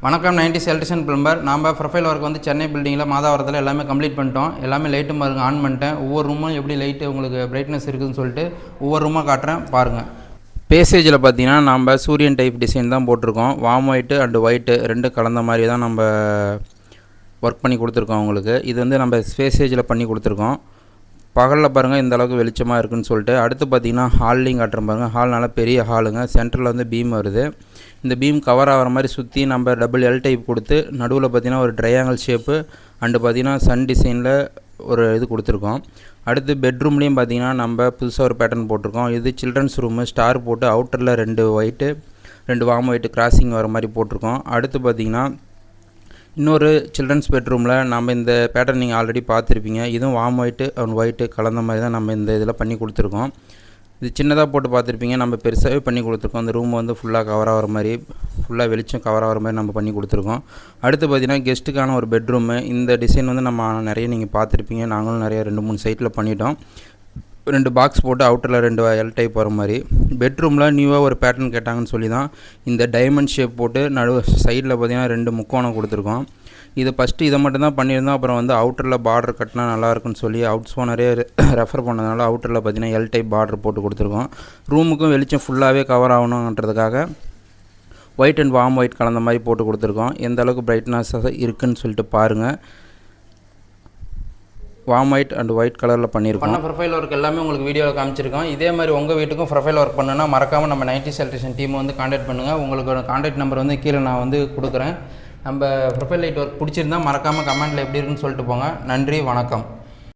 வணக்கம் 90s electrician plumber. நாம் profile work வந்து சென்னை பில்டிங்கில் மாதாவரத்தில் எல்லாமே கம்ப்ளீட் பண்ணிட்டோம். எல்லாமே லைட்டு பாருங்க ஆன் பண்ணிட்டேன். ஒவ்வொரு ரூமும் எப்படி லைட்டு உங்களுக்கு பிரைட்னஸ் இருக்குதுன்னு சொல்லிட்டு ஒவ்வொரு ரூமாக காட்டுறேன் பாருங்கள். பேசேஜில் பார்த்தீங்கன்னா நம்ம சூரியன் டைப் டிசைன் தான் போட்டிருக்கோம். வார்ம் ஒயிட்டு அண்டு ஒயிட்டு ரெண்டு கலந்த மாதிரி தான் நம்ம ஒர்க் பண்ணி கொடுத்துருக்கோம் உங்களுக்கு. இது வந்து நம்ம பேசேஜில் பண்ணி கொடுத்துருக்கோம். பகலில் பாருங்கள் இந்த அளவுக்கு வெளிச்சமாக இருக்குதுன்னு சொல்லிட்டு. அடுத்து பார்த்திங்கன்னா ஹால்லையும் காட்டுறேன் பாருங்கள். ஹால் நல்லா பெரிய ஹாலுங்க. சென்டரில் வந்து பீம் வருது. இந்த பீம் கவர் ஆகிற மாதிரி சுற்றி நம்ம டபுள் எல் டைப் கொடுத்து நடுவில் பார்த்திங்கன்னா ஒரு ட்ரையாங்கிள் ஷேப்பு அண்டு பார்த்திங்கன்னா சன் டிசைனில் ஒரு இது கொடுத்துருக்கோம். அடுத்து பெட்ரூம்லேயும் பார்த்திங்கன்னா நம்ம புதுசாக ஒரு பேட்டர்ன் போட்டிருக்கோம். இது சில்ட்ரன்ஸ் ரூமு ஸ்டார் போட்டு அவுட்டரில் 2 ஒயிட்டு 2 வார்ம் ஒயிட்டு கிராசிங் வர மாதிரி போட்டிருக்கோம். அடுத்து பார்த்திங்கன்னா இன்னொரு சில்ட்ரன்ஸ் பெட்ரூமில் நம்ம இந்த பேட்டர்ன் நீங்கள் ஆல்ரெடி பார்த்துருப்பீங்க. இதுவும் வார்ம் ஒயிட்டு அண்ட் ஒயிட்டு கலந்த மாதிரி தான் நம்ம இந்த இதில் பண்ணி கொடுத்துருக்கோம். இது சின்னதாக போட்டு பார்த்துருப்பீங்க, நம்ம பெருசாகவே பண்ணி கொடுத்துருக்கோம். அந்த ரூம் வந்து ஃபுல்லாக கவர் ஆகிற மாதிரி, ஃபுல்லாக வெளிச்சம் கவர் ஆகிற மாதிரி நம்ம பண்ணி கொடுத்துருக்கோம். அடுத்து பார்த்திங்கன்னா கெஸ்ட்டுக்கான ஒரு பெட்ரூமு. இந்த டிசைன் வந்து நம்ம நிறைய நீங்கள் பார்த்துருப்பீங்க. நாங்களும் நிறைய 2-3 சைட்டில் பண்ணிட்டோம். 2 பாக்ஸ் போட்டு அவுட்டரில் 2 எல் டைப் வர மாதிரி. பெட்ரூமில் நியூவாக ஒரு பேட்டர்ன் கேட்டாங்கன்னு சொல்லி தான் இந்த டைமண்ட் ஷேப் போட்டு சைடில் பார்த்திங்கன்னா 2 முக்கோணம் கொடுத்துருக்கோம். இது ஃபஸ்ட்டு இதை மட்டும் தான் பண்ணியிருந்தோம். அப்புறம் வந்து அவுட்டரில் பார்டர் கட்டினா நல்லாயிருக்குன்னு சொல்லி அவுட்ஸ் ஓனரே ரெஃபர் பண்ணதுனால அவுட்டரில் பார்த்திங்கன்னா எல் டைப் பார்டர் போட்டு கொடுத்துருக்கோம். ரூமுக்கும் வெளிச்சம் ஃபுல்லாகவே கவர் ஆகணுன்றதுக்காக ஒயிட் அண்ட் வார்ம் ஒயிட் கலந்த மாதிரி போட்டு கொடுத்துருக்கோம். எந்த அளவுக்கு பிரைட்னஸாக இருக்குதுன்னு சொல்லிட்டு பாருங்கள். வார்ம் ஒயிட் அண்ட் ஒயிட் கலரில் பண்ணியிருக்கோம். ப்ரொஃபைல் ஒர்க் எல்லாமே உங்களுக்கு வீடியோவில் காமிச்சிருக்கோம். இதே மாதிரி உங்கள் வீட்டுக்கும் ப்ரொஃபைல் ஒர்க் பண்ணுன்னா மறக்காமல் நம்ம 90s எலக்ட்ரிஷியன் டீம் வந்து காண்டாக்ட் பண்ணுங்கள். உங்களுக்கு காண்டாக்ட் நம்பர் வந்து கீழே நான் வந்து கொடுக்குறேன். நம்ம ப்ரொஃபைல் லைட் ஒர்க் பிடிச்சிருந்தால் மறக்காமல் கமெண்ட்டில் எப்படி இருக்குன்னு சொல்லிட்டு போங்க. நன்றி, வணக்கம்.